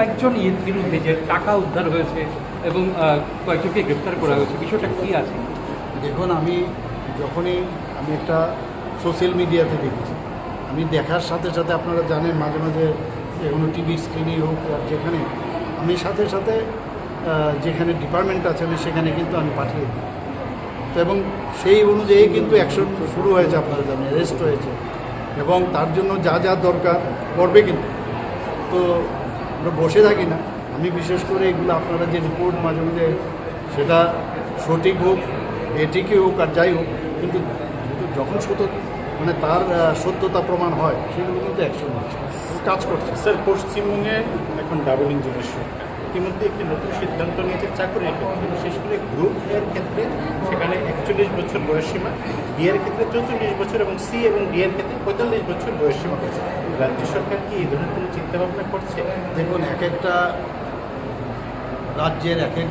কয়েকজন বিরুদ্ধে যে টাকা উদ্ধার হয়েছে এবং কয়েকজনকে গ্রেপ্তার করা হয়েছে, বিষয়টা কি আছে? দেখুন, যখনই আমি একটা সোশ্যাল মিডিয়াতে দেখেছি, আমি দেখার সাথে সাথে আপনারা জানেন মাঝে মাঝে কোনো টিভি স্ক্রিনই হোক আর যেখানে আমি সাথে সাথে যেখানে ডিপার্টমেন্ট আছে আমি সেখানে কিন্তু আমি পাঠিয়ে দিই। তো এবং সেই অনুযায়ী কিন্তু অ্যাকশন শুরু হয়েছে, আপনারা জানেন অ্যারেস্ট হয়েছে এবং তার জন্য যা যা দরকার করবে কিন্তু। তো আমরা বসে থাকি না। আমি বিশেষ করে এগুলো আপনারা যে রিপোর্ট মাঝে মাঝে সেটা সঠিক হোক এটিকে হোক আর যাই হোক, কিন্তু যখন তার সত্যতা প্রমাণ হয় সেগুলো কিন্তু অ্যাকশন হচ্ছে, কাজ করছে। স্যার, পশ্চিমবঙ্গে এখন ডাবল ইঞ্জিনের সরকার ইতিমধ্যে একটি নতুন সিদ্ধান্ত নিয়েছে চাকরির ক্ষেত্রে, বিশেষ করে গ্রুপ এর ক্ষেত্রে সেখানে 41 বছর বয়সসীমা, বি এর ক্ষেত্রে 44 বছর এবং সি এবং ডি এর ক্ষেত্রে 45 বছর বয়সসীমা হয়েছে। রাজ্য সরকার কি এই ধরনের কোনো চিন্তাভাবনা করছে? দেখুন, এক একটা রাজ্যের এক এক